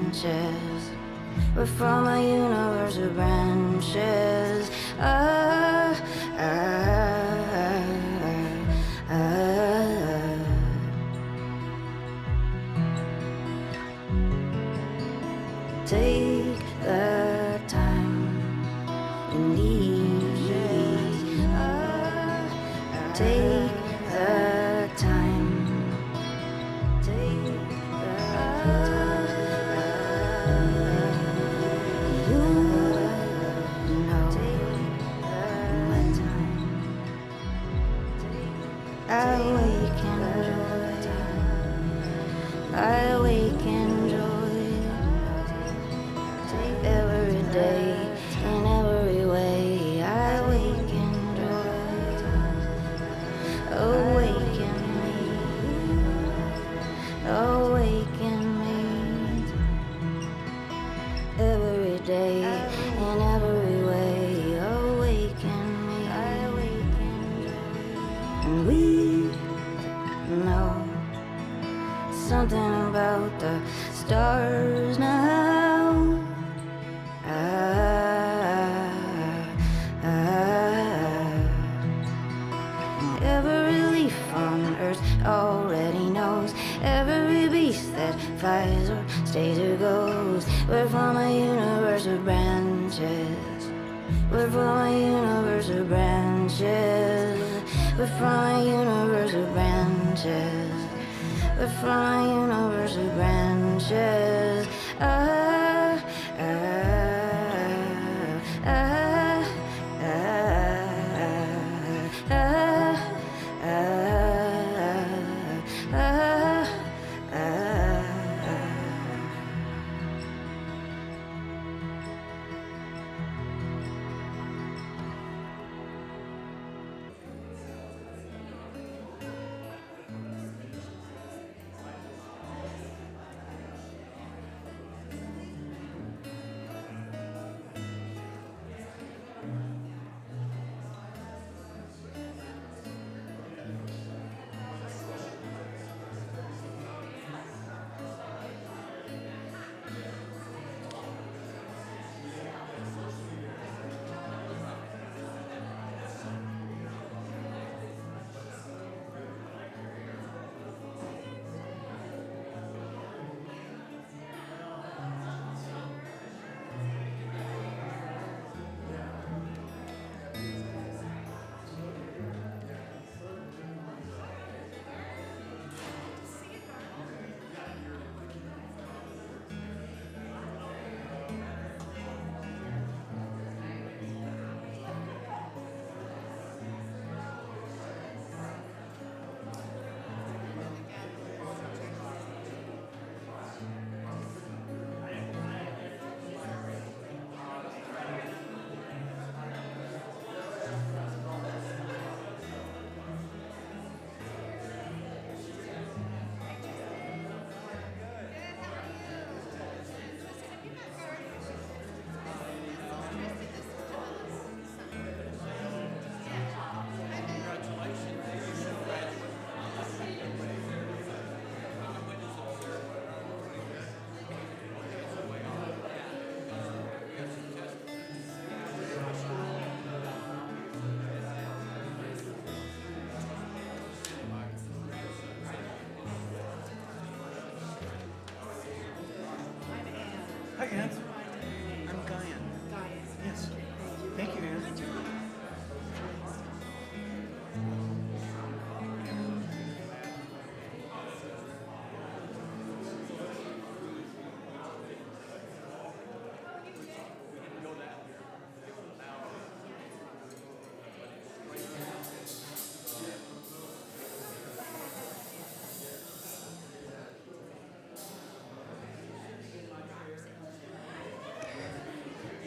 branches. We're from a universe of branches. Ah, ah, ah, ah. Take the time you need. Take the time. Take the you know my time. I awaken joy. I awaken joy. Every day, in every way, I awaken joy. Awaken me, awaken me. Every day, in every way, awaken me. I awaken joy. And we know something about the stars now. Every leaf on earth already knows. Every beast that flies or stays or goes. We're from a universe of branches. We're from a universe of branches. We're from a universe of branches. We're from a universe of branches. Ah, ah, ah, ah, ah, ah, ah, ah. Hi, Ann. I'm Guyan. Yes. Thank you, Ann.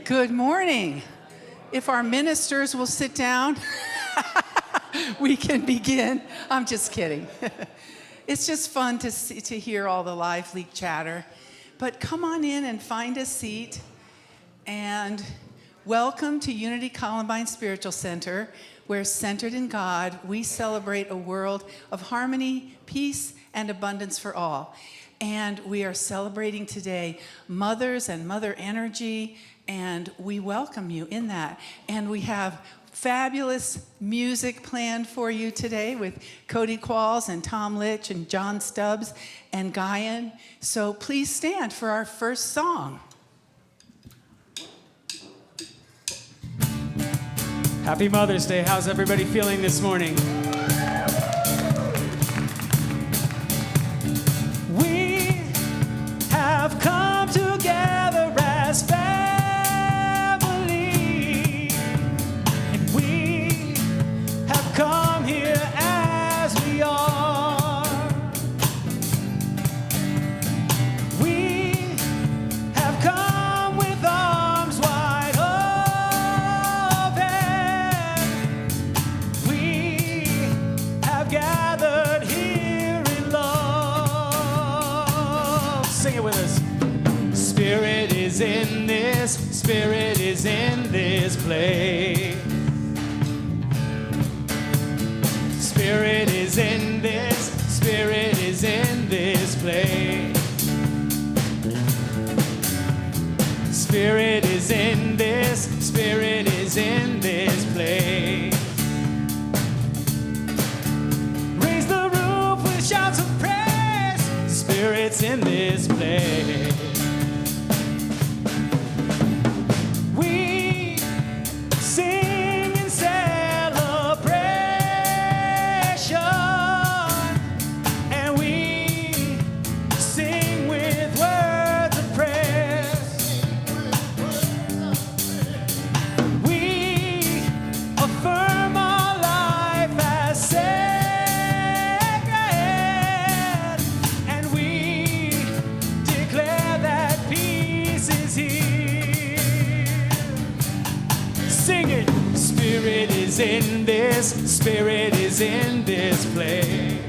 Good morning. If our ministers will sit down, we can begin. I'm just kidding. It's just fun to hear all the lively chatter. But come on in and find a seat. And welcome to Unity Columbine Spiritual Center, where centered in God, we celebrate a world of harmony, peace, and abundance for all. and we are celebrating today mothers and mother energy, and we welcome you in that. And we have fabulous music planned for you today with Cody Qualls and Tom Litch and John Stubbs and Guyan. So please stand for our first song. Happy Mother's Day. How's everybody feeling this morning? We have come together as family, and we have come here as we are. We have come with arms wide open. We have gathered here in love. Sing it with us. Spirit is in this, Spirit is in this place. Spirit is in this, Spirit is in this place. Spirit is in this, Spirit is in this place. Raise the roof with shouts of praise. Spirit's in this place. We sing in celebration, and we sing with words of prayer. We affirm our life as sacred, and we declare that peace is here. Sing it. Spirit is in this, Spirit is in this place.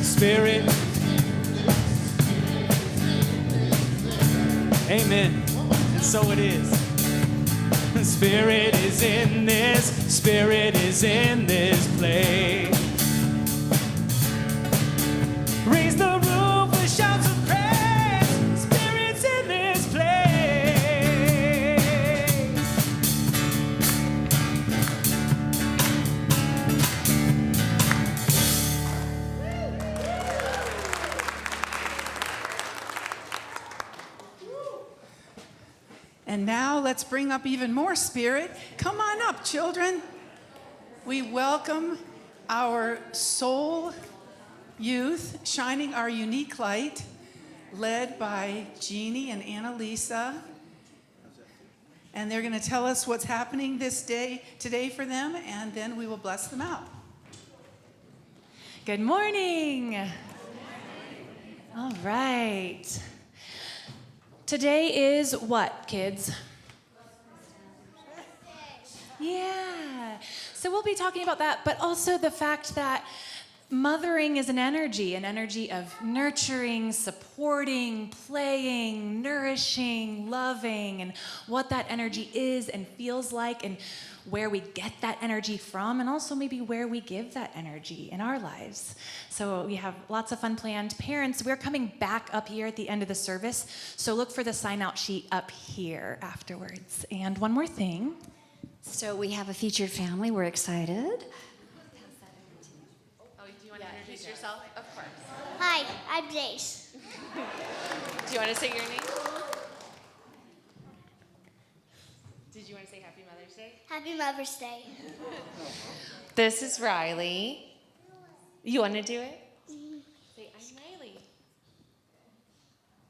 Spirit. Amen. And so it is. Spirit is in this, Spirit is in this place. Raise the roof with shouts of praise. Spirit's in this place. And now let's bring up even more spirit. Come on up, children. We welcome our soul youth, shining our unique light, led by Jeannie and Annalisa. And they're going to tell us what's happening today for them, and then we will bless them out. Good morning. All right. Today is what, kids? Yeah. So we'll be talking about that, but also the fact that mothering is an energy of nurturing, supporting, playing, nourishing, loving, and what that energy is and feels like, and where we get that energy from, and also maybe where we give that energy in our lives. So we have lots of fun planned. Parents, we're coming back up here at the end of the service, so look for the sign-out sheet up here afterwards. And one more thing. So we have a featured family. We're excited. Oh, do you want to introduce yourself? Of course. Hi, I'm Jace. Do you want to say your name? Did you want to say Happy Mother's Day? Happy Mother's Day. This is Riley. You want to do it? Say, I'm Riley.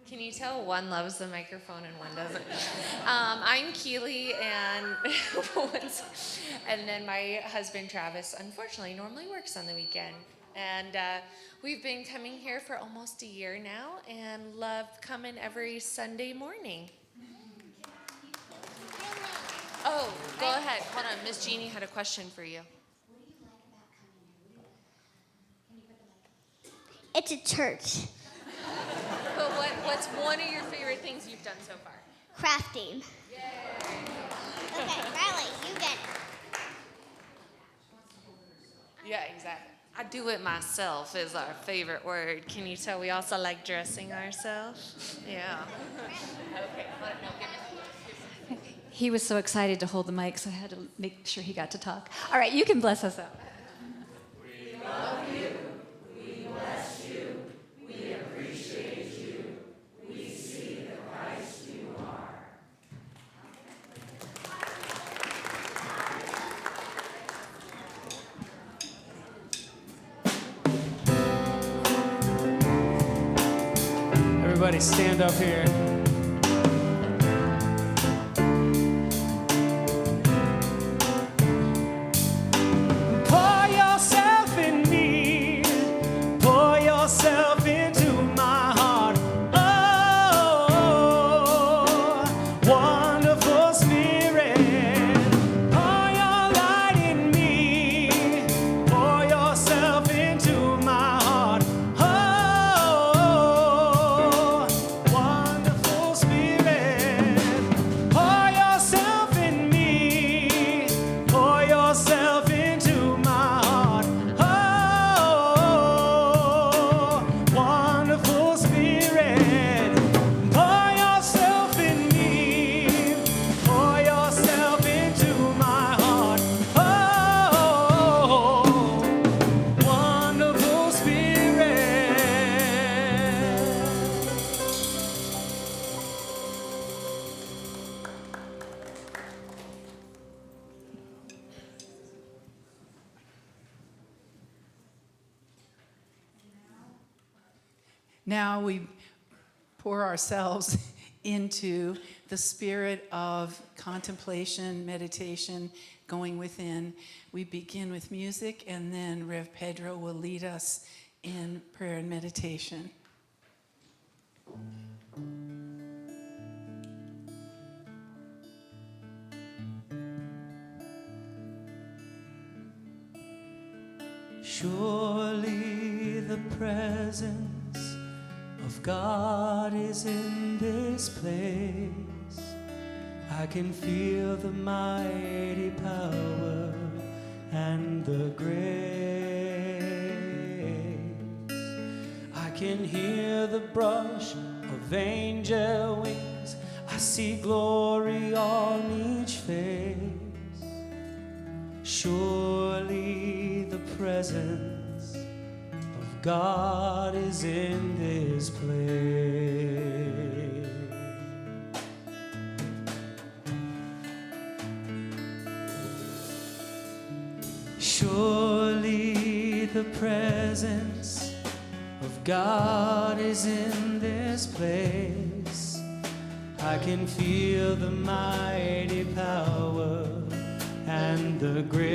Can you tell one loves the microphone and one doesn't? I'm Keely, and then my husband Travis, unfortunately, normally works on the weekend. And we've been coming here for almost a year now and love coming every Sunday morning. Oh, go ahead. Hold on. Miss Jeannie had a question for you. It's a church. But what's one of your favorite things you've done so far? Crafting. Okay, Riley, you get it. Yeah, exactly. I do it myself is our favorite word. Can you tell we also like dressing ourselves? Yeah. Okay. No, give me. He was so excited to hold the mic, so I had to make sure he got to talk. All right, you can bless us out. Everybody stand up here. Pour yourself in me. Pour yourself into my heart. Oh, wonderful Spirit. Pour your light in me. Pour yourself into my heart. Oh, wonderful Spirit. Pour yourself in me. Pour yourself into my heart. Oh, wonderful Spirit. Pour yourself in me. Pour yourself into my heart. Oh, wonderful Spirit. Now we pour ourselves into the spirit of contemplation, meditation, going within. We begin with music, and then Rev Pedro will lead us in prayer and meditation. Surely the presence of God is in this place. I can feel the mighty power and the grace. I can hear the brush of angel wings. I see glory on each face. Surely the presence of God is in this place. Surely the presence of God is in this place. I can feel the mighty power and the grace.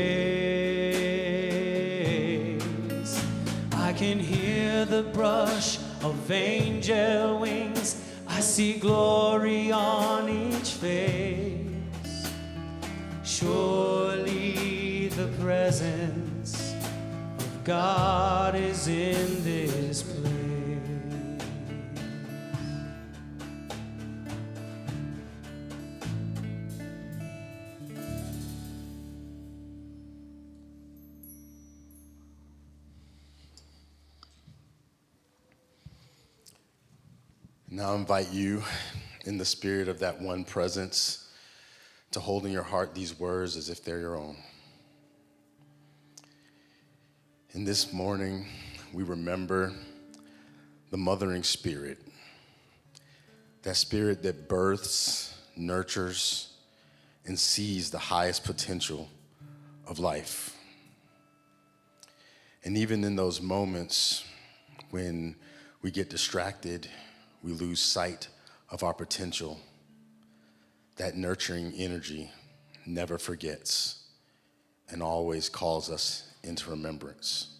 I can hear the brush of angel wings. I see glory on each face. Surely the presence of God is in this place. Now I invite you, in the spirit of that one presence, to hold in your heart these words as if they're your own. And this morning, we remember the mothering spirit, that spirit that births, nurtures, and sees the highest potential of life. And even in those moments when we get distracted, we lose sight of our potential, that nurturing energy never forgets and always calls us into remembrance.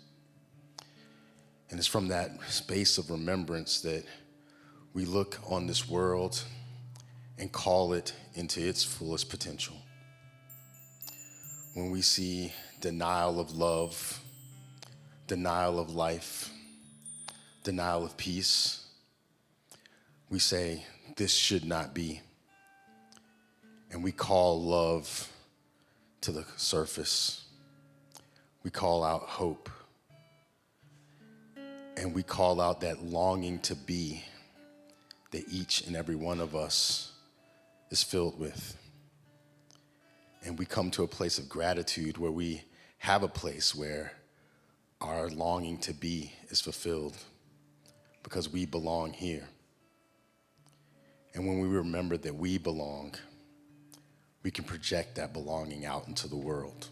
And it's from that space of remembrance that we look on this world and call it into its fullest potential. When we see denial of love, denial of life, denial of peace, we say, this should not be. And we call love to the surface. We call out hope. And we call out that longing to be that each and every one of us is filled with. And we come to a place of gratitude where we have a place where our longing to be is fulfilled because we belong here. And when we remember that we belong, we can project that belonging out into the world.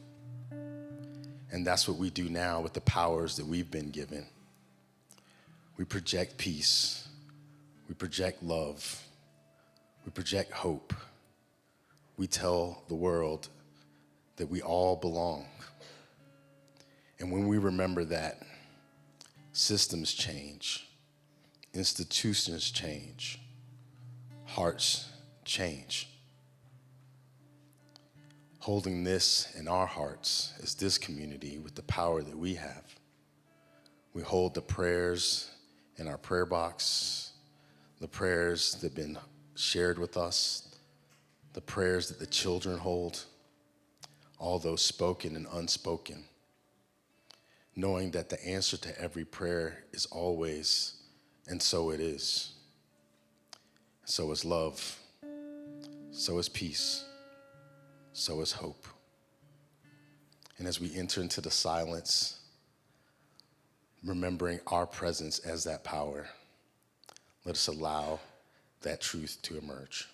And that's what we do now with the powers that we've been given. We project peace. We project love. We project hope. We tell the world that we all belong. And when we remember that, systems change, institutions change, hearts change. Holding this in our hearts as this community with the power that we have, we hold the prayers in our prayer box, the prayers that have been shared with us, the prayers that the children hold, all those spoken and unspoken, knowing that the answer to every prayer is always, and so it is. So is love, so is peace, so is hope. And as we enter into the silence, remembering our presence as that power, let us allow that truth to emerge.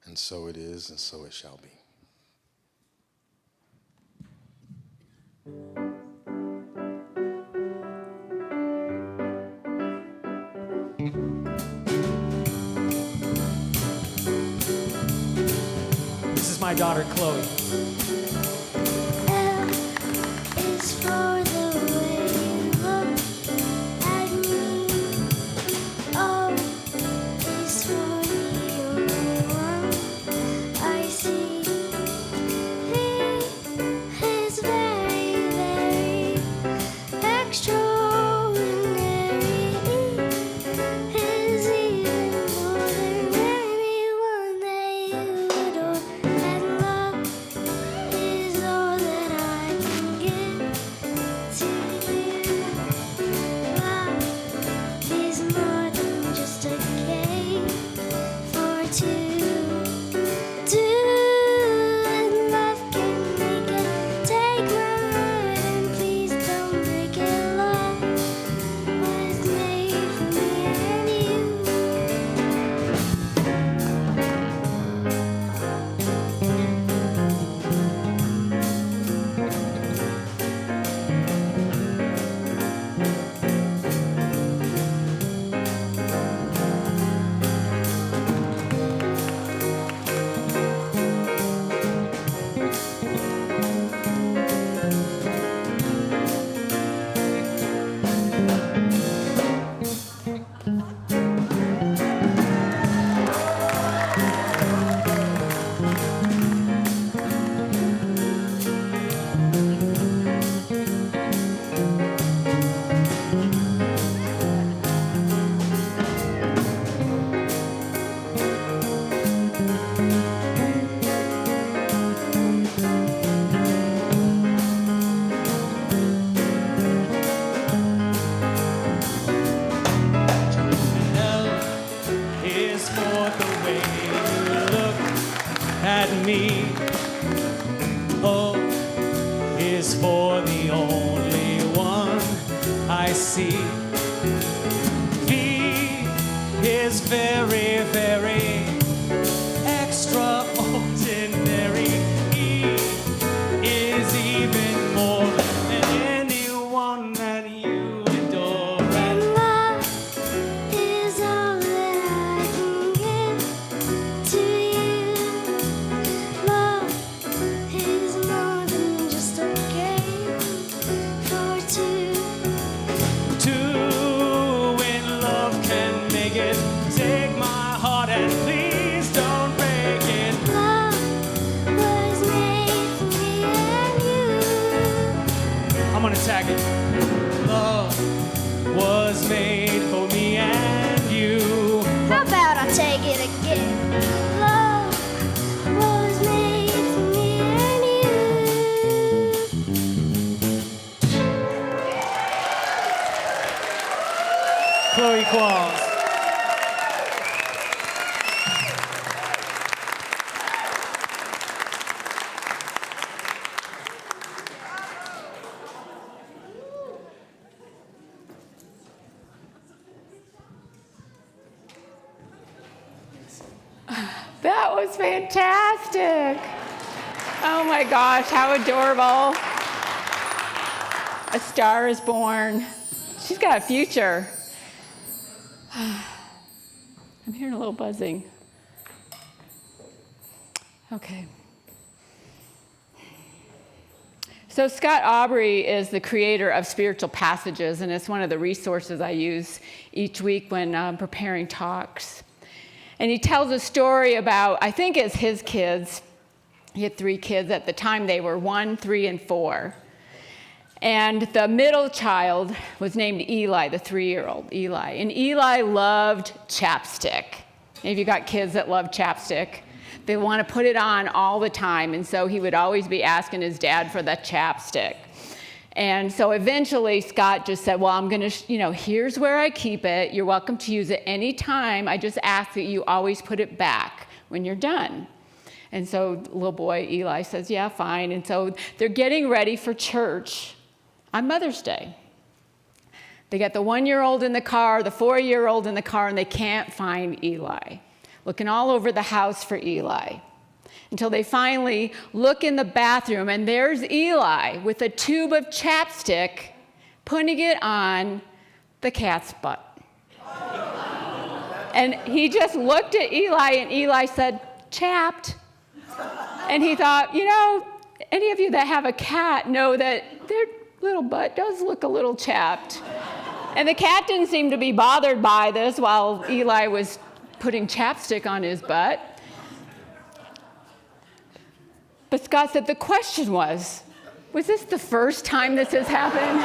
And so it is, and so it shall be. This is my daughter, Chloe. L is for the way you look at me. O is for the only one I see. P is very, very extraordinary. E is even more than anyone that you adore. And love is for the only one I see. V is very, very extraordinary. E is even more than anyone that you adore. And love is all that I can give to you. Love is more than just a game for two. Two in love can make it. Take my heart and please don't break it. Love was made for me and you. I'm gonna tag it. Love was made for me and you. How about I take it again? Love was made for me and you. Chloe Qualls. That was fantastic. Oh my gosh, how adorable. A star is born. She's got a future. I'm hearing a little buzzing. Okay. So Scott Aubrey is the creator of Spiritual Passages, and it's one of the resources I use each week when preparing talks. And he tells a story about, I think it's his kids. He had 3 kids at the time. They were 1, 3, and 4. And the middle child was named Eli, the 3-year-old Eli. And Eli loved chapstick. If you got kids that love chapstick, they want to put it on all the time. And so he would always be asking his dad for the chapstick. And so eventually Scott just said, well, I'm going to, here's where I keep it. You're welcome to use it any time. I just ask that you always put it back when you're done. And so little boy Eli says, yeah, fine. And so they're getting ready for church on Mother's Day. They got the 1-year-old in the car, the 4-year-old in the car, and they can't find Eli. Looking all over the house for Eli. Until they finally look in the bathroom, and there's Eli with a tube of chapstick, putting it on the cat's butt. And he just looked at Eli, and Eli said, chapped. And he thought, any of you that have a cat know that their little butt does look a little chapped. And the cat didn't seem to be bothered by this while Eli was putting chapstick on his butt. But Scott said the question was this the first time this has happened?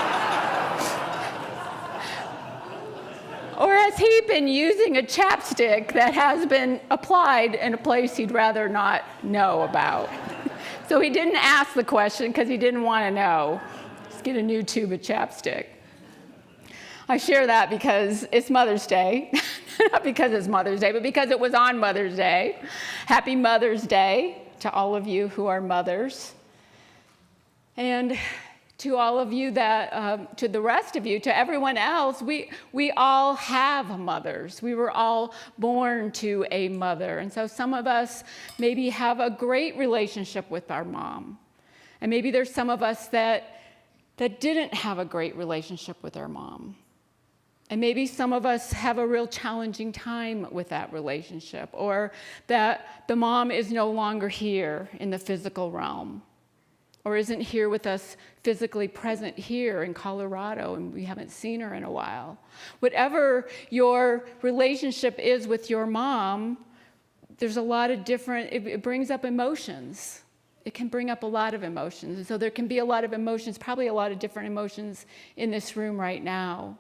Or has he been using a chapstick that has been applied in a place he'd rather not know about? So he didn't ask the question because he didn't want to know. Just get a new tube of chapstick. I share that because it's Mother's Day. Not because it's Mother's Day, but because it was on Mother's Day. Happy Mother's Day to all of you who are mothers. And to all of you that, to the rest of you, to everyone else, we all have mothers. We were all born to a mother. And so some of us maybe have a great relationship with our mom. And maybe there's some of us that didn't have a great relationship with our mom. And maybe some of us have a real challenging time with that relationship, or that the mom is no longer here in the physical realm, or isn't here with us physically present here in Colorado, and we haven't seen her in a while. Whatever your relationship is with your mom, there's a lot of different, it brings up emotions. It can bring up a lot of emotions. And so there can be a lot of emotions, probably a lot of different emotions in this room right now.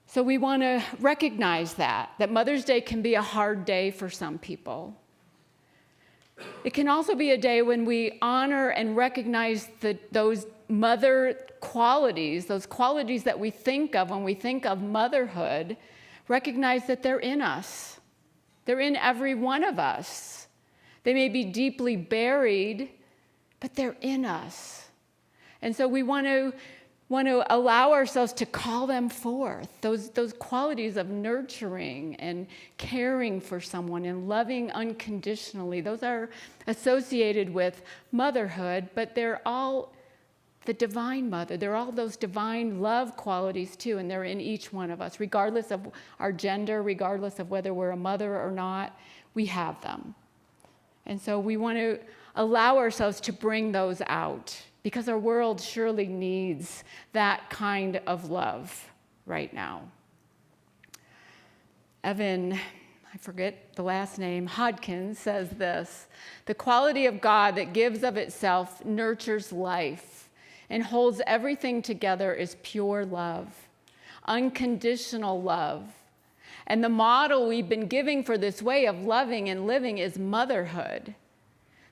So we want to recognize that Mother's Day can be a hard day for some people. It can also be a day when we honor and recognize those mother qualities, those qualities that we think of when we think of motherhood, recognize that they're in us. They're in every one of us. They may be deeply buried, but they're in us. And so we want to allow ourselves to call them forth, those qualities of nurturing and caring for someone and loving unconditionally. Those are associated with motherhood, but they're all the divine mother. They're all those divine love qualities too, and they're in each one of us. Regardless of our gender, regardless of whether we're a mother or not, we have them. And so we want to allow ourselves to bring those out, because our world surely needs that kind of love right now. Evan, I forget the last name, Hodkins says this: the quality of God that gives of itself nurtures life and holds everything together is pure love, unconditional love. And the model we've been giving for this way of loving and living is motherhood.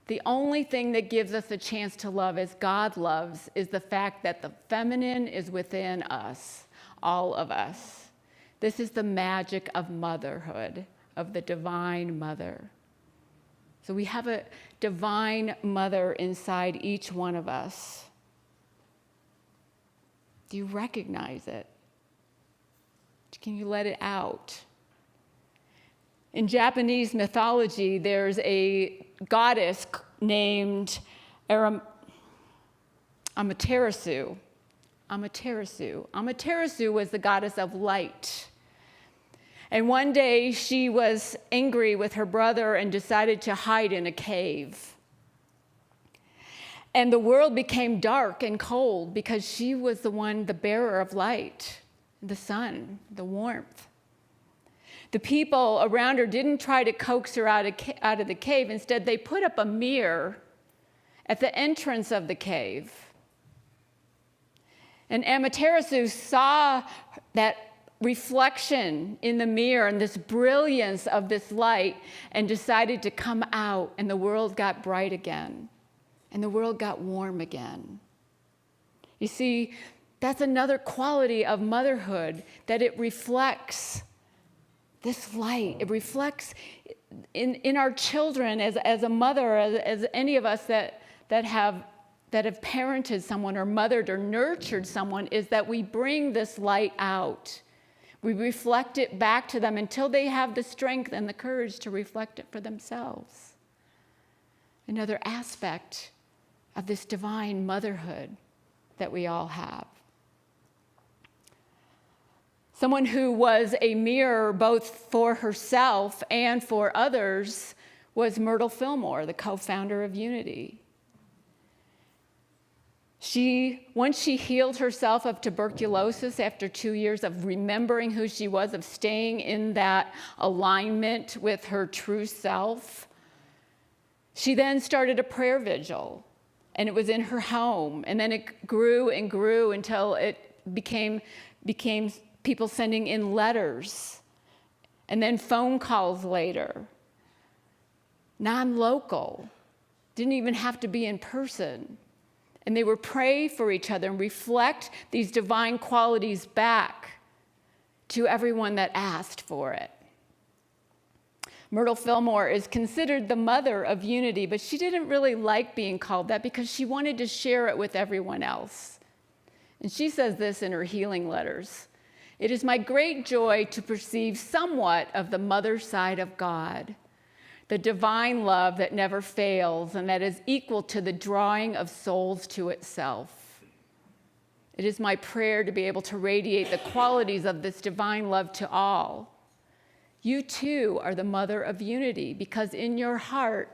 The only thing that gives us a chance to love as God loves is the fact that the feminine is within us, all of us. This is the magic of motherhood, of the divine mother. So we have a divine mother inside each one of us. Do you recognize it? Can you let it out? In Japanese mythology, there's a goddess named Amaterasu. Amaterasu was the goddess of light. And one day she was angry with her brother and decided to hide in a cave. And the world became dark and cold because she was the bearer of light, the sun, the warmth. The people around her didn't try to coax her out of the cave. Instead, they put up a mirror at the entrance of the cave. And Amaterasu saw that reflection in the mirror and this brilliance of this light and decided to come out, and the world got bright again. And the world got warm again. You see, that's another quality of motherhood, that it reflects this light. It reflects in our children as a mother, as any of us that have parented someone or mothered or nurtured someone, is that we bring this light out. We reflect it back to them until they have the strength and the courage to reflect it for themselves. Another aspect of this divine motherhood that we all have. Someone who was a mirror both for herself and for others was Myrtle Fillmore, the co-founder of Unity. Once she healed herself of tuberculosis after 2 years of remembering who she was, of staying in that alignment with her true self, she then started a prayer vigil. And it was in her home. And then it grew and grew until it became people sending in letters. And then phone calls later. Non-local. Didn't even have to be in person. And they would pray for each other and reflect these divine qualities back to everyone that asked for it. Myrtle Fillmore is considered the mother of Unity, but she didn't really like being called that because she wanted to share it with everyone else. And she says this in her healing letters: "It is my great joy to perceive somewhat of the mother side of God, the divine love that never fails and that is equal to the drawing of souls to itself. It is my prayer to be able to radiate the qualities of this divine love to all. You too are the mother of Unity, because in your heart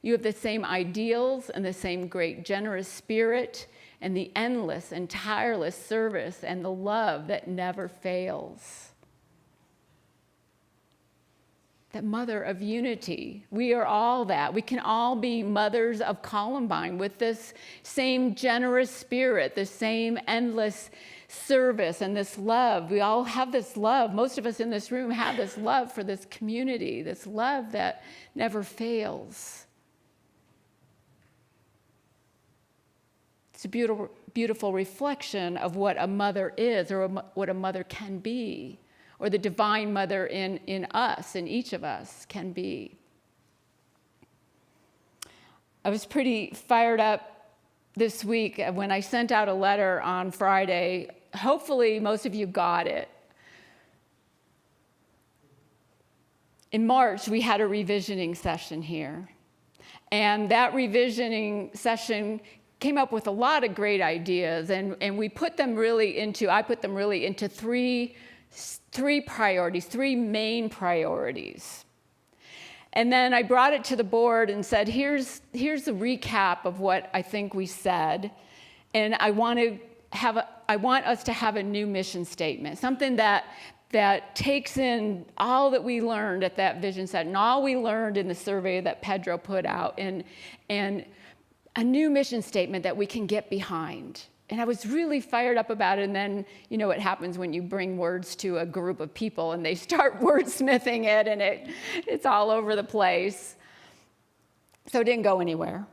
you have the same ideals and the same great generous spirit and the endless and tireless service and the love that never fails." That mother of Unity, we are all that. We can all be mothers of Columbine with this same generous spirit, the same endless service and this love. We all have this love. Most of us in this room have this love for this community, this love that never fails. It's a beautiful, beautiful reflection of what a mother is, or what a mother can be, or the divine mother in us, in each of us, can be. I was pretty fired up this week when I sent out a letter on Friday. Hopefully, most of you got it. In March, we had a revisioning session here. And that revisioning session came up with a lot of great ideas, and we put them really into, I put them really into three priorities, three main priorities. And then I brought it to the board and said, here's a recap of what I think we said, and I want us to have a new mission statement, something that takes in all that we learned at that vision set and all we learned in the survey that Pedro put out, and a new mission statement that we can get behind. And I was really fired up about it. And then, you know what happens when you bring words to a group of people and they start wordsmithing it, and it's all over the place. So it didn't go anywhere.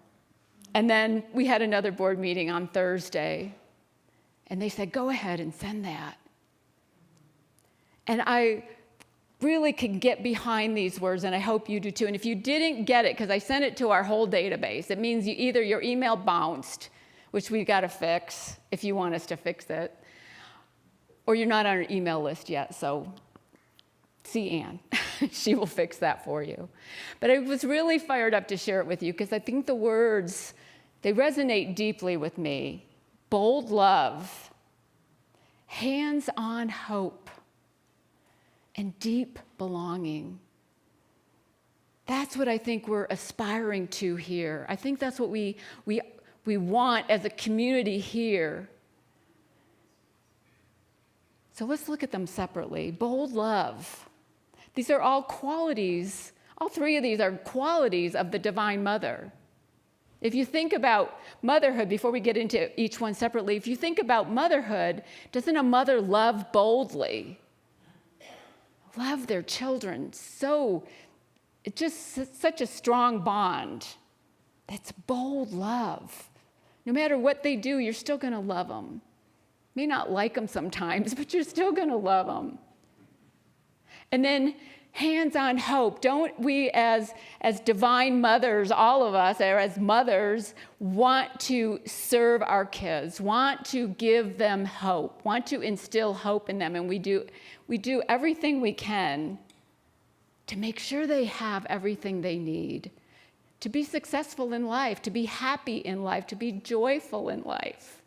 And then we had another board meeting on Thursday, and they said, go ahead and send that. And I really could get behind these words, and I hope you do too. And if you didn't get it, because I sent it to our whole database, it means either your email bounced, which we got to fix if you want us to fix it, or you're not on our email list yet, so see Ann. She will fix that for you. But I was really fired up to share it with you because I think the words, they resonate deeply with me. Bold love, hands-on hope, and deep belonging. That's what I think we're aspiring to here. I think that's what we want as a community here. So let's look at them separately. Bold love. These are all qualities, all three of these are qualities of the Divine Mother. If you think about motherhood, before we get into each one separately, if you think about motherhood, doesn't a mother love boldly? Love their children so, it's just such a strong bond. That's bold love. No matter what they do, you're still going to love them. May not like them sometimes, but you're still going to love them. And then hands-on hope. Don't we as divine mothers, all of us, or as mothers, want to serve our kids, want to give them hope, want to instill hope in them, and we do everything we can to make sure they have everything they need to be successful in life, to be happy in life, to be joyful in life.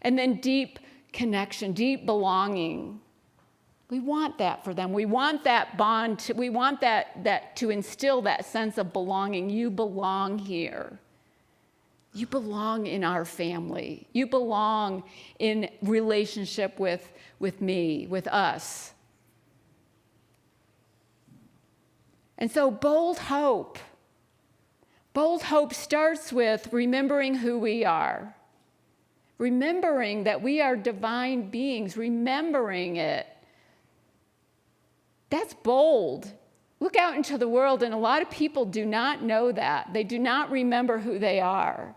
And then deep connection, deep belonging. We want that for them. We want that bond. We want that to instill that sense of belonging. You belong here. You belong in our family. You belong in relationship with me, with us. And so bold hope. Bold hope starts with remembering who we are. Remembering that we are divine beings. Remembering it. That's bold. Look out into the world, and a lot of people do not know that. They do not remember who they are.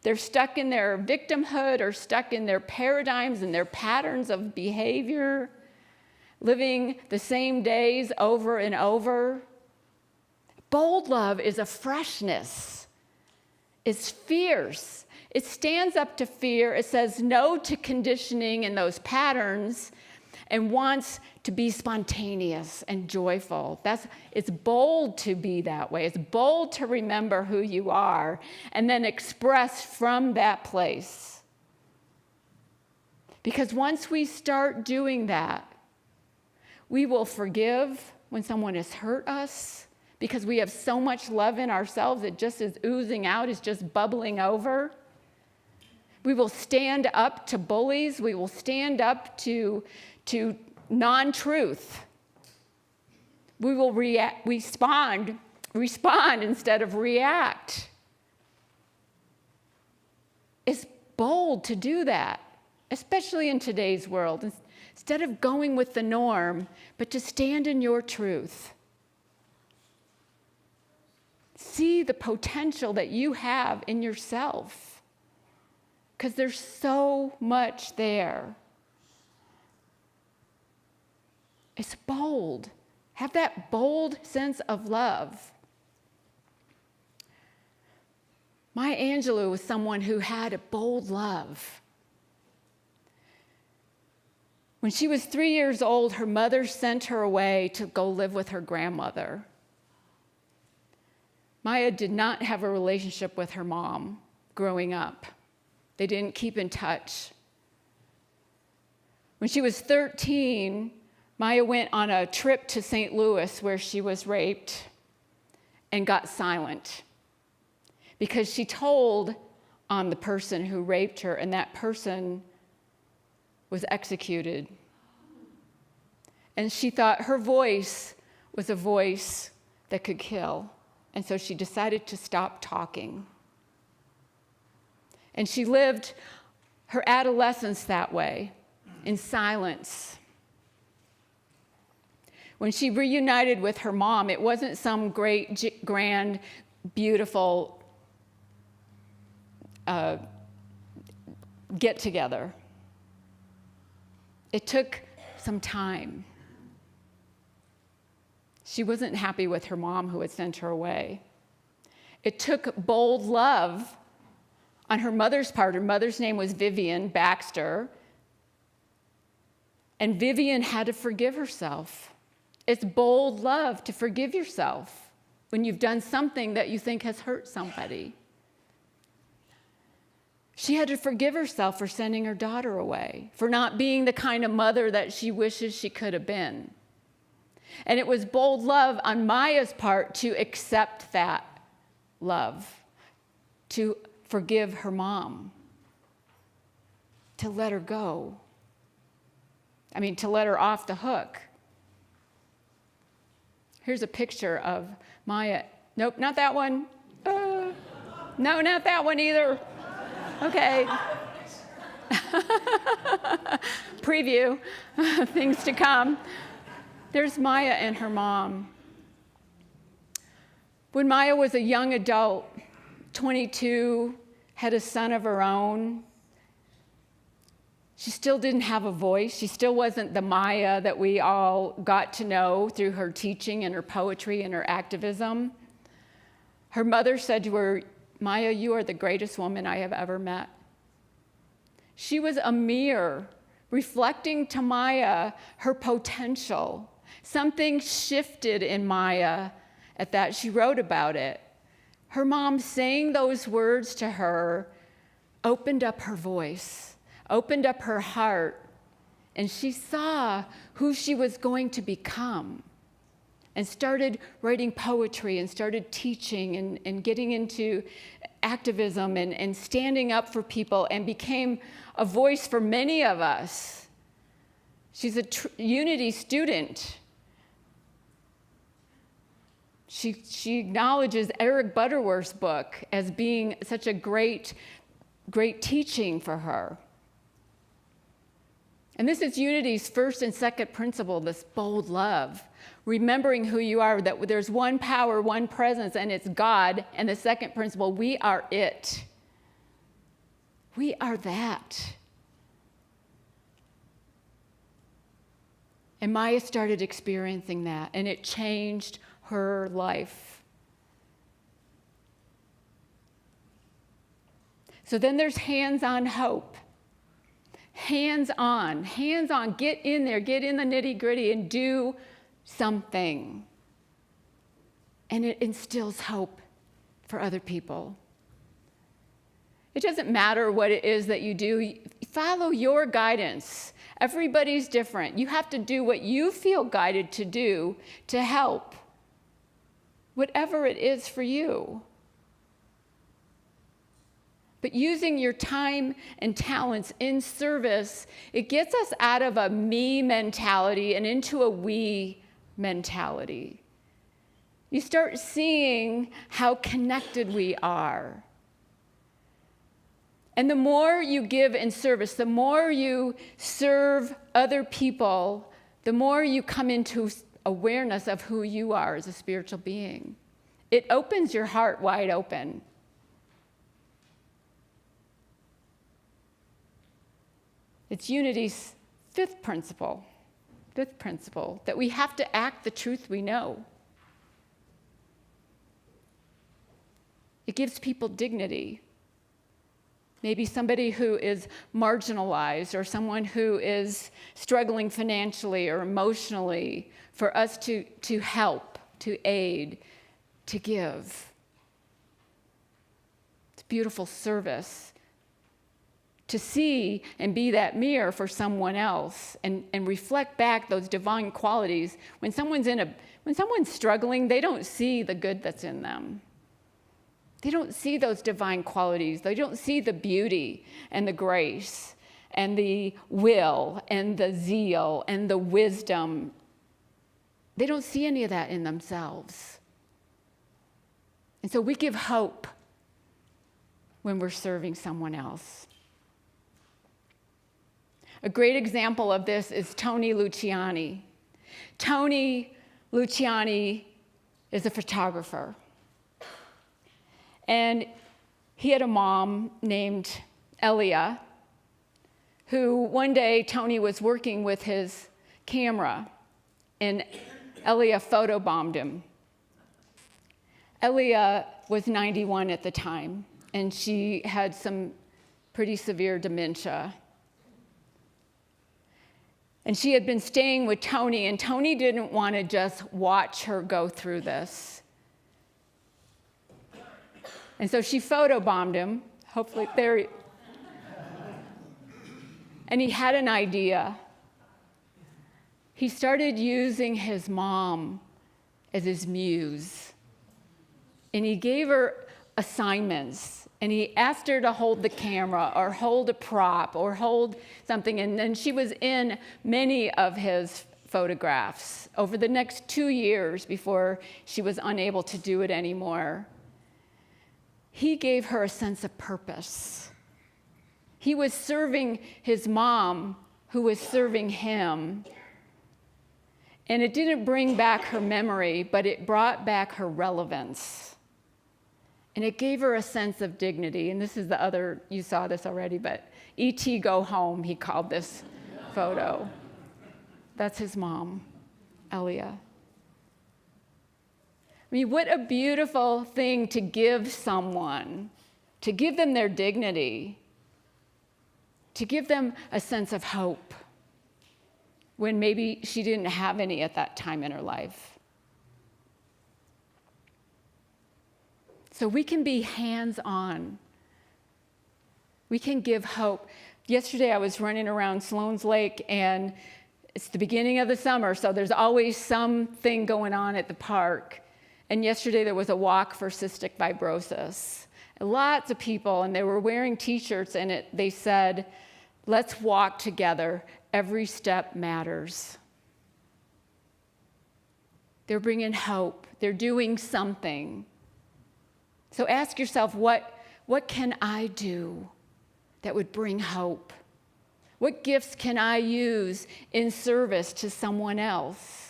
They're stuck in their victimhood or stuck in their paradigms and their patterns of behavior, living the same days over and over. Bold love is a freshness. It's fierce. It stands up to fear. It says no to conditioning and those patterns and wants to be spontaneous and joyful. It's bold to be that way. It's bold to remember who you are and then express from that place. Because once we start doing that, we will forgive when someone has hurt us because we have so much love in ourselves, it just is oozing out, it's just bubbling over. We will stand up to bullies. We will stand up to non-truth. We will respond instead of react. It's bold to do that, especially in today's world. Instead of going with the norm, but to stand in your truth. See the potential that you have in yourself, because there's so much there. It's bold. Have that bold sense of love. Maya Angelou was someone who had a bold love. When she was 3 years old, her mother sent her away to go live with her grandmother. Maya did not have a relationship with her mom growing up. They didn't keep in touch. When she was 13, Maya went on a trip to St. Louis where she was raped and got silent because she told on the person who raped her, and that person was executed. And she thought her voice was a voice that could kill. And so she decided to stop talking. And she lived her adolescence that way, in silence. When she reunited with her mom, it wasn't some great, grand, beautiful get-together. It took some time. She wasn't happy with her mom who had sent her away. It took bold love on her mother's part. Her mother's name was Vivian Baxter. And Vivian had to forgive herself. It's bold love to forgive yourself when you've done something that you think has hurt somebody. She had to forgive herself for sending her daughter away, for not being the kind of mother that she wishes she could have been. And it was bold love on Maya's part to accept that love, to forgive her mom, to let her go. To let her off the hook. Here's a picture of Maya. Nope, not that one. No, not that one either. Okay. Preview, things to come. There's Maya and her mom. When Maya was a young adult, 22, had a son of her own, she still didn't have a voice. She still wasn't the Maya that we all got to know through her teaching and her poetry and her activism. Her mother said to her, "Maya, you are the greatest woman I have ever met." She was a mirror reflecting to Maya her potential. Something shifted in Maya at that. She wrote about it. Her mom saying those words to her opened up her voice, opened up her heart, and she saw who she was going to become and started writing poetry and started teaching and getting into activism and standing up for people and became a voice for many of us. She's a Unity student. She acknowledges Eric Butterworth's book as being such a great teaching for her. And this is Unity's first and second principle, this bold love. Remembering who you are, that there's one power, one presence, and it's God. And the second principle, we are it. We are that. And Maya started experiencing that, and it changed her life. So then there's hands-on hope. Hands-on, get in there, get in the nitty-gritty and do something. And it instills hope for other people. It doesn't matter what it is that you do. Follow your guidance. Everybody's different. You have to do what you feel guided to do to help, whatever it is for you. But using your time and talents in service, it gets us out of a me mentality and into a we mentality. You start seeing how connected we are. And the more you give in service, the more you serve other people, the more you come into awareness of who you are as a spiritual being. It opens your heart wide open. It's Unity's fifth principle, that we have to act the truth we know. It gives people dignity. Maybe somebody who is marginalized or someone who is struggling financially or emotionally, for us to help, to aid, to give. It's beautiful service. To see and be that mirror for someone else and reflect back those divine qualities. When someone's struggling, they don't see the good that's in them. They don't see those divine qualities. They don't see the beauty and the grace and the will and the zeal and the wisdom. They don't see any of that in themselves. And so we give hope when we're serving someone else. A great example of this is Tony Luciani. Tony Luciani is a photographer. And he had a mom named Elia, who one day Tony was working with his camera, and Elia photobombed him. Elia was 91 at the time, and she had some pretty severe dementia. And she had been staying with Tony, and Tony didn't want to just watch her go through this. And so she photobombed him. Hopefully, there. And he had an idea. He started using his mom as his muse. And he gave her assignments. And he asked her to hold the camera or hold a prop or hold something. And then she was in many of his photographs over the next 2 years before she was unable to do it anymore. He gave her a sense of purpose. He was serving his mom, who was serving him. And it didn't bring back her memory, but it brought back her relevance. And it gave her a sense of dignity. And this is the other, you saw this already, but E.T. Go Home, he called this photo. That's his mom, Elia. I mean, what a beautiful thing to give someone, to give them their dignity, to give them a sense of hope when maybe she didn't have any at that time in her life. So we can be hands-on. We can give hope. Yesterday I was running around Sloan's Lake, and it's the beginning of the summer, so there's always something going on at the park. And yesterday there was a walk for cystic fibrosis. Lots of people, and they were wearing t-shirts, and they said, "Let's walk together. Every step matters." They're bringing hope. They're doing something. So ask yourself, what can I do that would bring hope? What gifts can I use in service to someone else?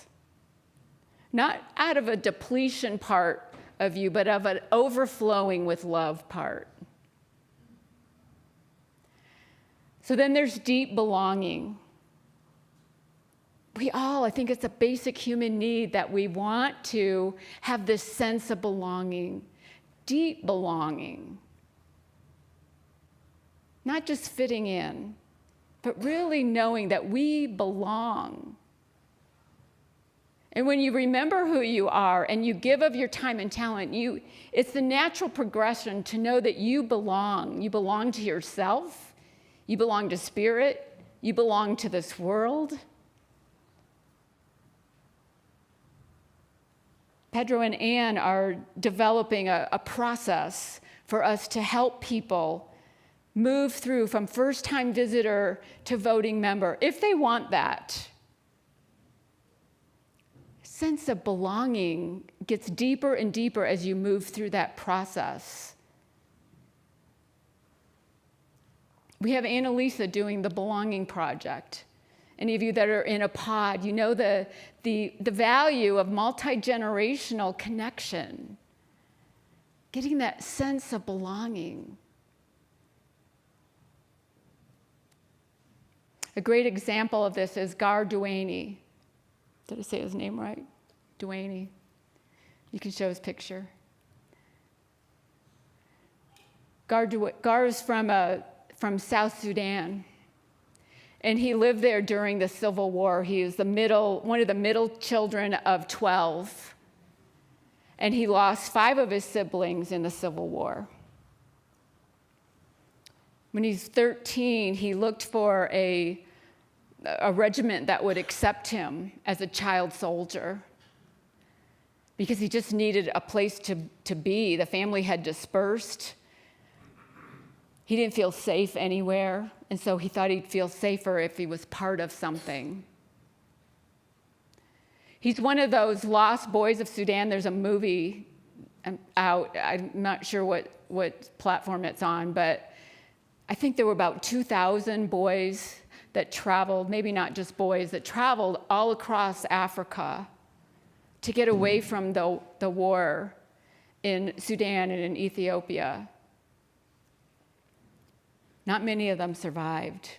Not out of a depletion part of you, but of an overflowing with love part. So then there's deep belonging. We all, I think it's a basic human need that we want to have this sense of belonging, deep belonging. Not just fitting in, but really knowing that we belong. And when you remember who you are and you give of your time and talent, it's the natural progression to know that you belong. You belong to yourself. You belong to spirit. You belong to this world. Pedro and Ann are developing a process for us to help people move through from first-time visitor to voting member, if they want that. Sense of belonging gets deeper and deeper as you move through that process. We have Annalisa doing the Belonging Project. Any of you that are in a pod, you know the value of multi-generational connection, getting that sense of belonging. A great example of this is Gar Duaney. Did I say his name right? Duaney. You can show his picture. Gar is from South Sudan, and he lived there during the Civil War. He was one of the middle children of 12, and he lost 5 of his siblings in the Civil War. When he's 13, he looked for a regiment that would accept him as a child soldier because he just needed a place to be. The family had dispersed. He didn't feel safe anywhere, and so he thought he'd feel safer if he was part of something. He's one of those lost boys of Sudan. There's a movie out. I'm not sure what platform it's on, but I think there were about 2,000 boys that traveled, maybe not just boys, that traveled all across Africa to get away from the war in Sudan and in Ethiopia. Not many of them survived.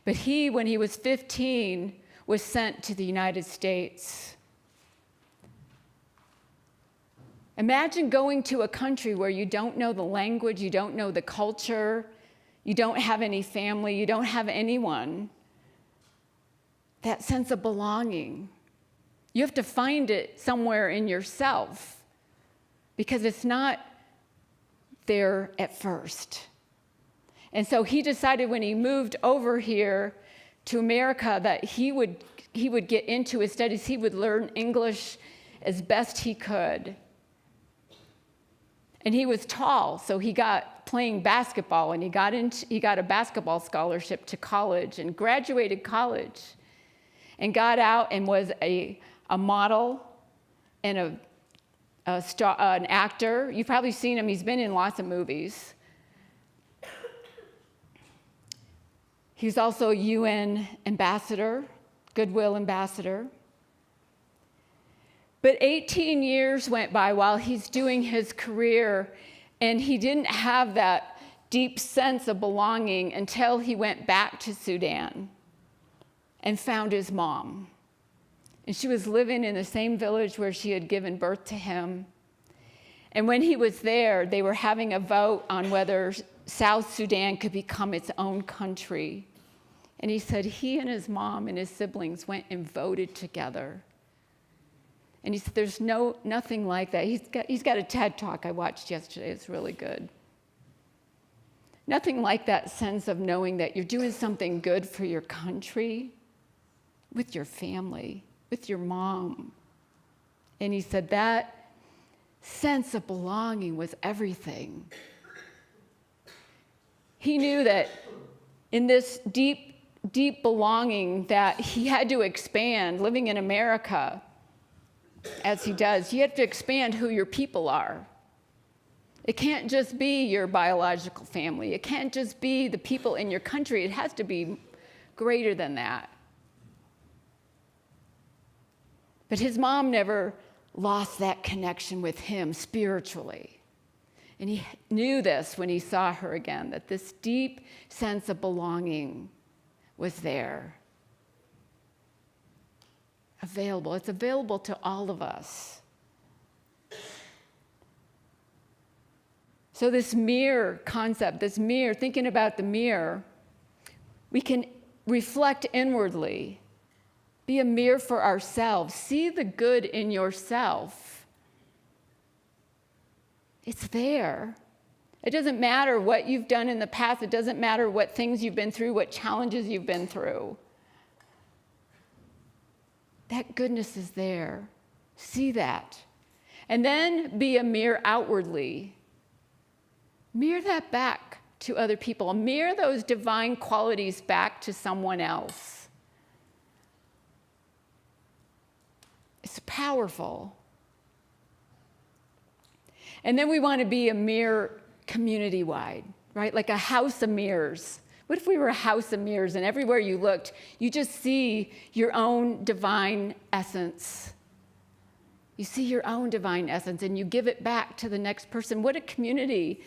But he, when he was 15, was sent to the United States. Imagine going to a country where you don't know the language, you don't know the culture, you don't have any family, you don't have anyone. That sense of belonging. You have to find it somewhere in yourself because it's not there at first. And so he decided when he moved over here to America that he would get into his studies, he would learn English as best he could. And he was tall, so he got playing basketball, and he got a basketball scholarship to college and graduated college and got out and was a model and an actor. You've probably seen him. He's been in lots of movies. He's also a UN ambassador, Goodwill ambassador. But 18 years went by while he's doing his career, and he didn't have that deep sense of belonging until he went back to Sudan and found his mom. And she was living in the same village where she had given birth to him. And when he was there, they were having a vote on whether South Sudan could become its own country. And he said he and his mom and his siblings went and voted together. And he said there's nothing like that. He's got a TED Talk I watched yesterday. It's really good. Nothing like that sense of knowing that you're doing something good for your country, with your family, with your mom. And he said that sense of belonging was everything. He knew that in this deep belonging that he had to expand, living in America, as he does, you have to expand who your people are. It can't just be your biological family. It can't just be the people in your country. It has to be greater than that. But his mom never lost that connection with him spiritually. And he knew this when he saw her again, that this deep sense of belonging was there. Available. It's available to all of us. So this mirror concept, thinking about the mirror, we can reflect inwardly, be a mirror for ourselves, see the good in yourself. It's there. It doesn't matter what you've done in the past. It doesn't matter what things you've been through, what challenges you've been through. That goodness is there. See that. And then be a mirror outwardly. Mirror that back to other people. Mirror those divine qualities back to someone else. It's powerful. And then we want to be a mirror community-wide, right? Like a house of mirrors. What if we were a house of mirrors and everywhere you looked, you just see your own divine essence? You see your own divine essence and you give it back to the next person. What a community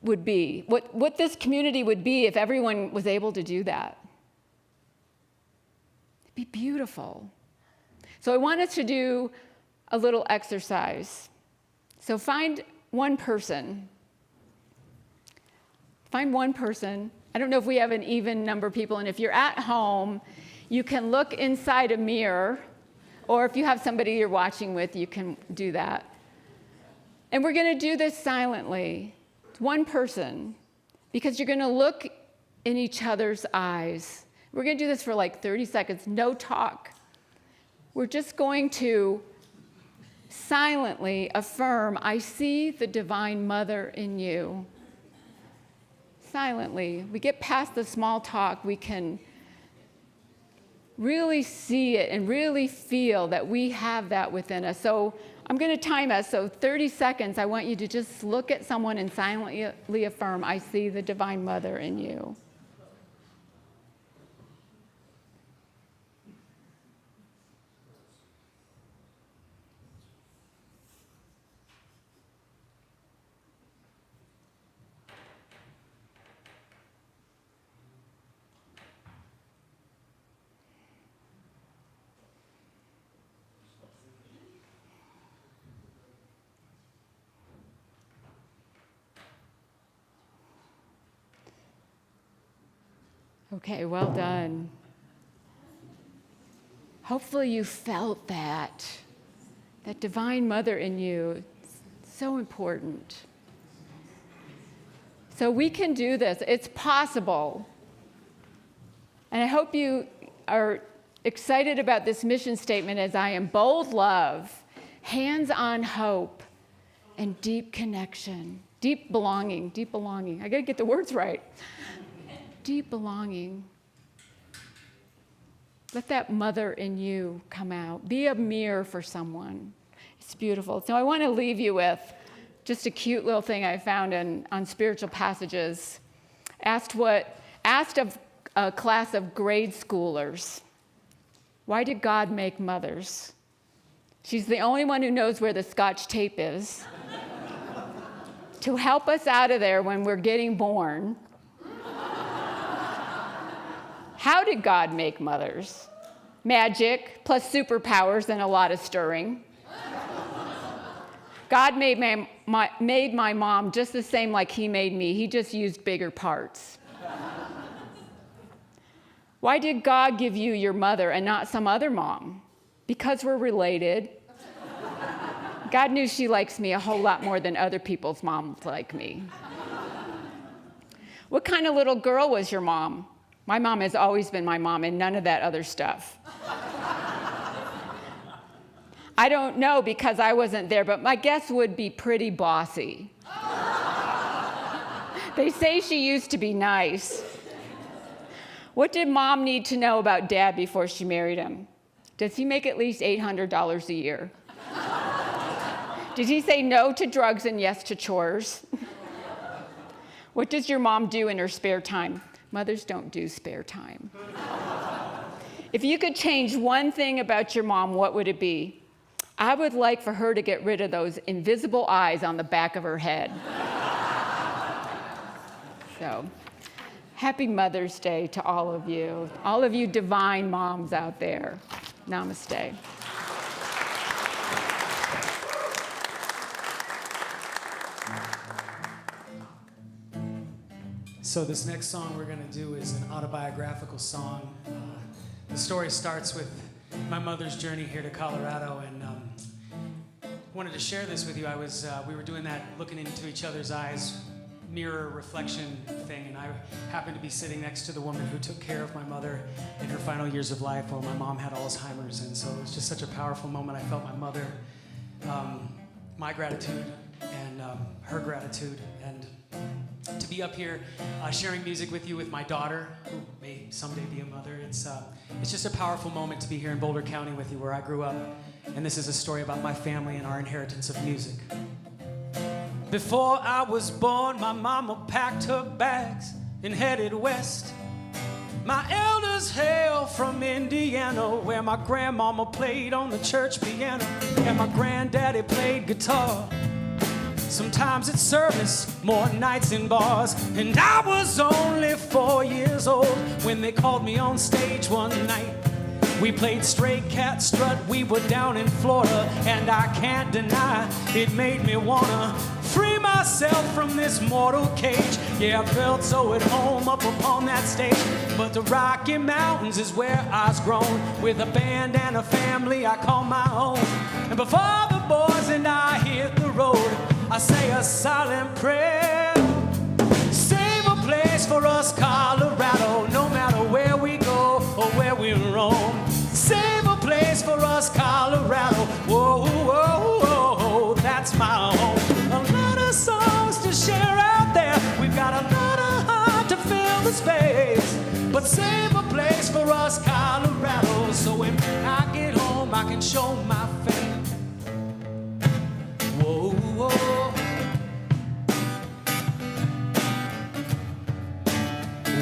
would be. What this community would be if everyone was able to do that. It'd be beautiful. So I want us to do a little exercise. So find one person Find one person. I don't know if we have an even number of people, and if you're at home, you can look inside a mirror, or if you have somebody you're watching with, you can do that. And we're going to do this silently. It's one person, because you're going to look in each other's eyes. We're going to do this for like 30 seconds, no talk. We're just going to silently affirm, I see the Divine Mother in you. Silently. We get past the small talk, we can really see it and really feel that we have that within us. So I'm going to time us. So 30 seconds, I want you to just look at someone and silently affirm, I see the Divine Mother in you. Okay, well done. Hopefully you felt that Divine Mother in you. It's so important. So we can do this. It's possible. And I hope you are excited about this mission statement as I am. Bold love, hands-on hope, and deep connection. Deep belonging. I got to get the words right. Deep belonging. Let that mother in you come out. Be a mirror for someone. It's beautiful. So I want to leave you with just a cute little thing I found on Spiritual Passages. Asked of a class of grade schoolers, why did God make mothers? She's the only one who knows where the Scotch tape is. To help us out of there when we're getting born. How did God make mothers? Magic, plus superpowers and a lot of stirring. God made my mom just the same like he made me. He just used bigger parts. Why did God give you your mother and not some other mom? Because we're related. God knew she likes me a whole lot more than other people's moms like me. What kind of little girl was your mom? My mom has always been my mom and none of that other stuff. I don't know because I wasn't there, but my guess would be pretty bossy. They say she used to be nice. What did mom need to know about dad before she married him? Does he make at least $800 a year? Did he say no to drugs and yes to chores? What does your mom do in her spare time? Mothers don't do spare time. If you could change one thing about your mom, what would it be? I would like for her to get rid of those invisible eyes on the back of her head. So, happy Mother's Day to all of you divine moms out there. Namaste. So this next song we're going to do is an autobiographical song. The story starts with my mother's journey here to Colorado, and wanted to share this with you. We were doing that looking into each other's eyes, mirror reflection thing, and I happened to be sitting next to the woman who took care of my mother in her final years of life while my mom had Alzheimer's, and so it was just such a powerful moment. I felt my mother, my gratitude, and her gratitude, and to be up here sharing music with you with my daughter, who may someday be a mother. It's just a powerful moment to be here in Boulder County with you, where I grew up. And this is a story about my family and our inheritance of music. Before I was born, my mama packed her bags and headed west. My elders hail from Indiana, where my grandmama played on the church piano, and my granddaddy played guitar. Sometimes at service, more nights in bars. And I was only 4 years old when they called me on stage one night. We played Stray Cat Strut, we were down in Florida, and I can't deny it made me wanna free myself from this mortal cage. Yeah, I felt so at home up upon that stage. But the Rocky Mountains is where I was grown, with a band and a family I call my own. And before the boys and I hit the road, I say a silent prayer. Save a place for us, Colorado, no matter where we go or where we roam. Save a place for us, Colorado, whoa, whoa, whoa, that's my home. A lot of songs to share out there, we've got a lot of heart to fill the space. But save a place for us, Colorado, so when I get home I can show my face. Whoa, whoa.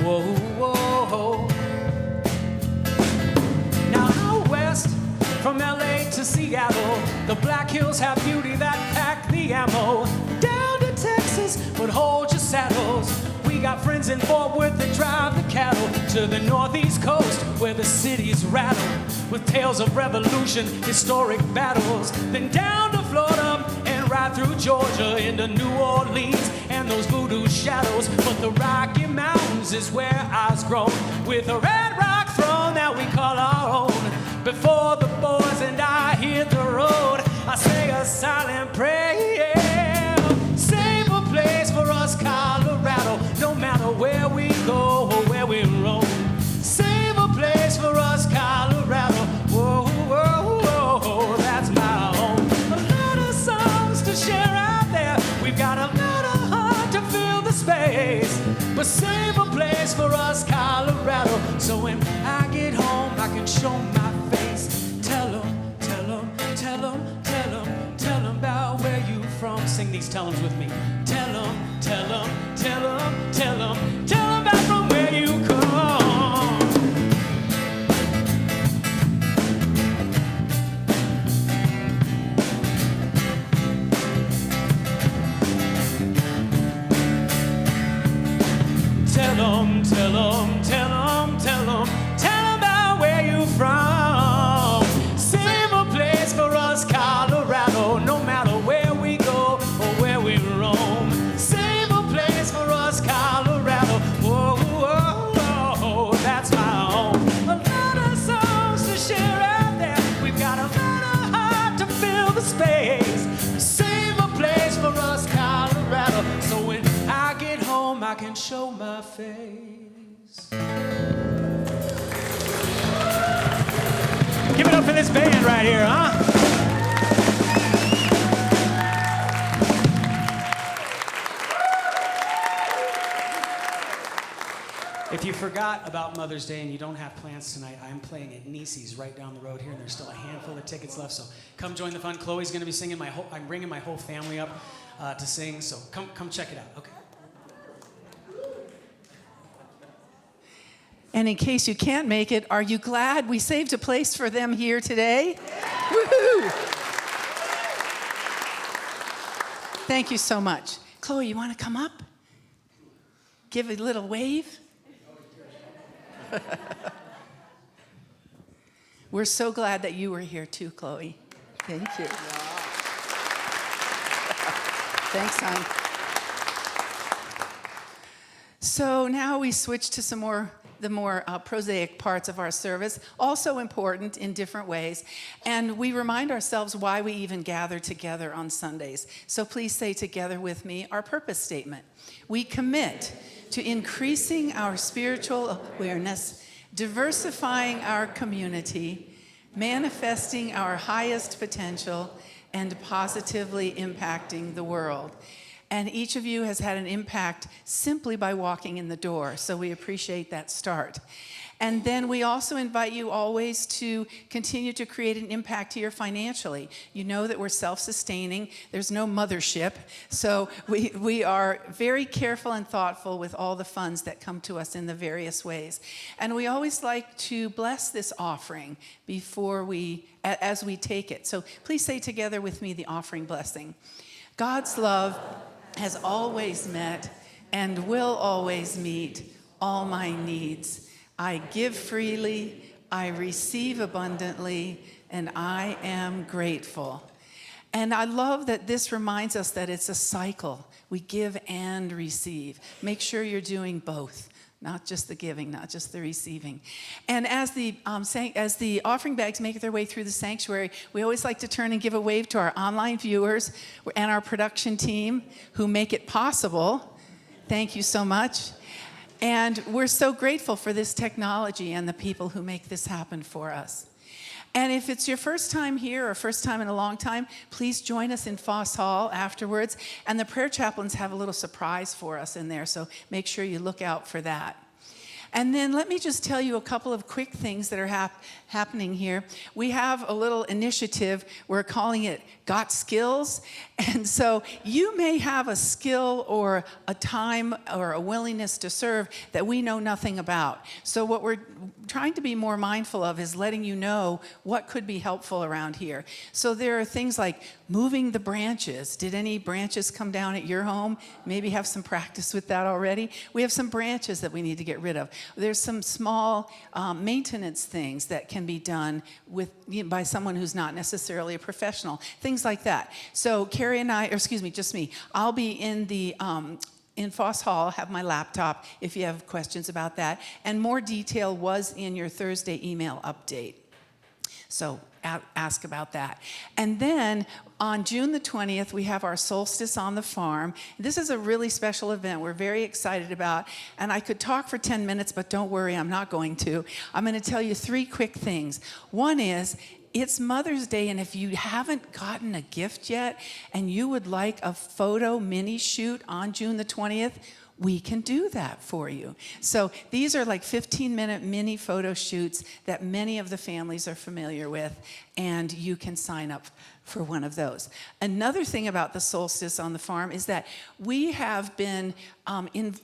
Whoa, whoa. Now out west, from LA to Seattle, the Black Hills have beauty that pack the ammo. Down to Texas, but hold your saddles. We got friends in Fort Worth that drive the cattle. To the northeast coast, where the cities rattle with tales of revolution, historic battles. Then down to Florida and right through Georgia into New Orleans and those voodoo shadows. But the Rocky Mountains is where I was grown, with a red rock throne that we call our own. Before the boys and I hit the road, I say a silent prayer. Save a place for us, Colorado, no matter where we go or where we roam. Save a place for us, Colorado, whoa, whoa, whoa, that's my home. A lot of songs to share out there, we've got a lot of heart to fill the space. But save a place for us, Colorado, so when I get home I can show my face. Tell them, tell them, tell them, tell them, tell them about where you from. Sing these tell-ems with me. Tell them, tell them, tell them, tell them, tell them about from where you come. Tell them, tell them, tell them, tell them, tell them about where you from. Save a place for us, Colorado, no matter where we go or where we roam. Save a place for us, Colorado, whoa, whoa, whoa, that's my home. A lot of songs to share out there, we've got a lot of heart to fill the space. Save a place for us, Colorado, so when I get home I can show my face. Give it up for this band right here, huh? If you forgot about Mother's Day and you don't have plans tonight, I'm playing at Niecy's right down the road here, and there's still a handful of tickets left, so come join the fun. Chloe's going to be singing. I'm bringing my whole family up to sing, so come check it out. Okay. And in case you can't make it, are you glad we saved a place for them here today? Yeah. Woohoo! Thank you so much. Chloe, you want to come up? Give a little wave. We're so glad that you were here too, Chloe. Thank you. Thanks, hon. So now we switch to the more prosaic parts of our service, also important in different ways. And we remind ourselves why we even gather together on Sundays. So please say together with me our purpose statement. We commit to increasing our spiritual awareness, diversifying our community, manifesting our highest potential, and positively impacting the world. And each of you has had an impact simply by walking in the door, so we appreciate that start. And then we also invite you always to continue to create an impact here financially. You know that we're self-sustaining. There's no mothership. So we are very careful and thoughtful with all the funds that come to us in the various ways. And we always like to bless this offering as we take it. So please say together with me the offering blessing. God's love has always met and will always meet all my needs. I give freely, I receive abundantly, and I am grateful. And I love that this reminds us that it's a cycle. We give and receive. Make sure you're doing both. Not just the giving, not just the receiving. And as the offering bags make their way through the sanctuary, we always like to turn and give a wave to our online viewers and our production team who make it possible. Thank you so much. And we're so grateful for this technology and the people who make this happen for us. And if it's your first time here or first time in a long time, please join us in Foss Hall afterwards. And the prayer chaplains have a little surprise for us in there, so make sure you look out for that. And then let me just tell you a couple of quick things that are happening here. We have a little initiative. We're calling it Got Skills. And so you may have a skill or a time or a willingness to serve that we know nothing about. So what we're trying to be more mindful of is letting you know what could be helpful around here. So there are things like moving the branches. Did any branches come down at your home? Maybe have some practice with that already. We have some branches that we need to get rid of. There's some small maintenance things that can be done by someone who's not necessarily a professional, things like that. So Carrie and I, or excuse me, just me, I'll be in Foss Hall, have my laptop if you have questions about that. And more detail was in your Thursday email update. So ask about that. And then on June the 20th, we have our Solstice on the Farm. This is a really special event we're very excited about. And I could talk for 10 minutes, but don't worry, I'm not going to. I'm going to tell you 3 quick things. One is, it's Mother's Day, and if you haven't gotten a gift yet and you would like a photo mini shoot on June the 20th, we can do that for you. So these are like 15-minute mini photo shoots that many of the families are familiar with, and you can sign up for one of those. Another thing about the Solstice on the Farm is that we have been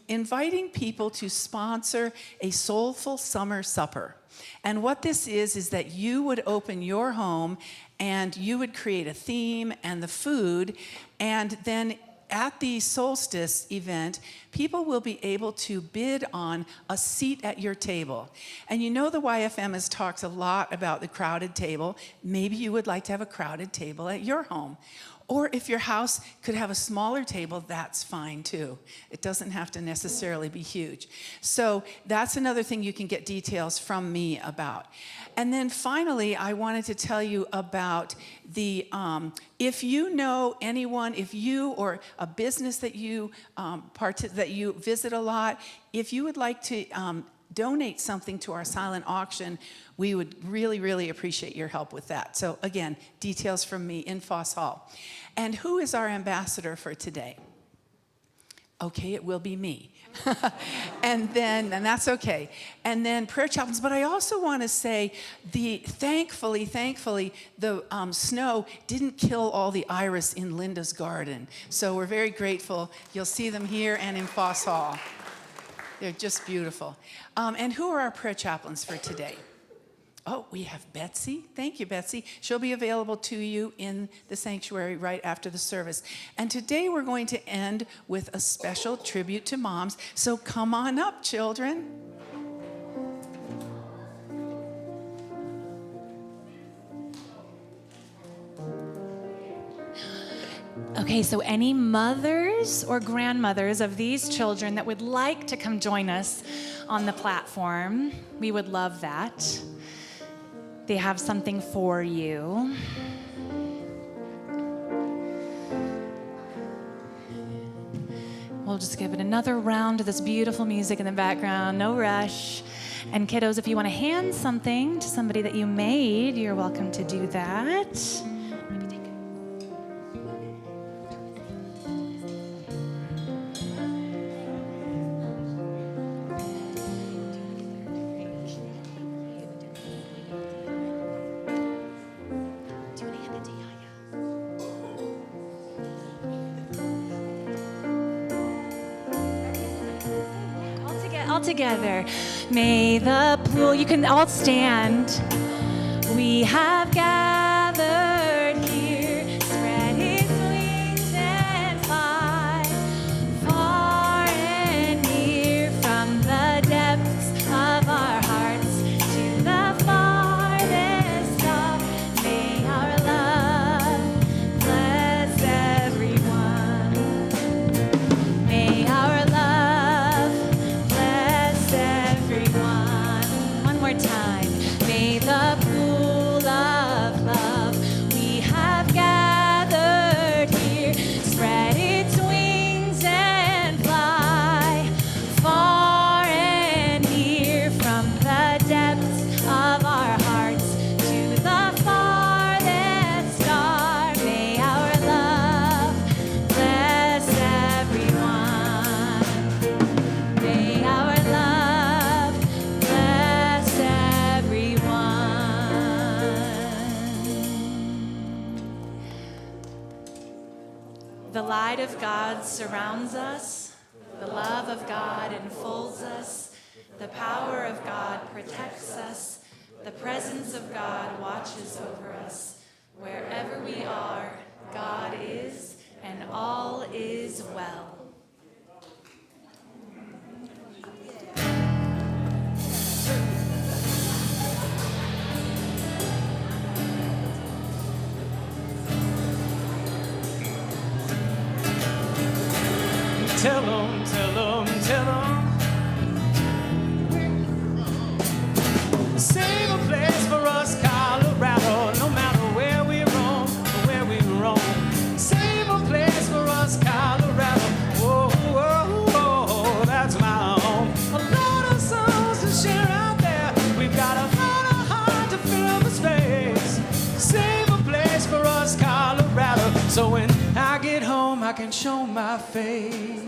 inviting people to sponsor a soulful summer supper. And what this is that you would open your home and you would create a theme and the food, and then at the Solstice event, people will be able to bid on a seat at your table. And you know the YFM has talked a lot about the crowded table. Maybe you would like to have a crowded table at your home. Or if your house could have a smaller table, that's fine too. It doesn't have to necessarily be huge. So that's another thing you can get details from me about. And then finally, I wanted to tell you about the, if you know anyone, if you or a business that you visit a lot, if you would like to donate something to our silent auction, we would really, really appreciate your help with that. So again, details from me in Foss Hall. And who is our ambassador for today? Okay, it will be me. and that's okay. And then prayer chaplains. But I also want to say, thankfully, the snow didn't kill all the iris in Linda's garden. So we're very grateful. You'll see them here and in Foss Hall. They're just beautiful. And who are our prayer chaplains for today? Oh, we have Betsy. Thank you, Betsy. She'll be available to you in the sanctuary right after the service. And today we're going to end with a special tribute to moms. So come on up, children. Okay, so any mothers or grandmothers of these children that would like to come join us on the platform, we would love that. They have something for you. We'll just give it another round of this beautiful music in the background, no rush. And kiddos, if you want to hand something to somebody that you made, you're welcome to do that. Maybe take it. All together. May the pool, you can all stand. We have gathered here, spread his wings and fly, far and near, from the depths of our hearts to the farthest star. May our love light of God surrounds us. The love of God enfolds us. The power of God protects us. The presence of God watches over us. Wherever we are, God is, and all is well. Tell them, tell them, tell them. Save a place for us, Colorado, no matter where we roam or where we roam. Save a place for us, Colorado. Oh, oh, oh, that's my home. A lot of songs to share out there. We've got a lot of heart to fill the space. Save a place for us, Colorado, so when I get home, I can show my face.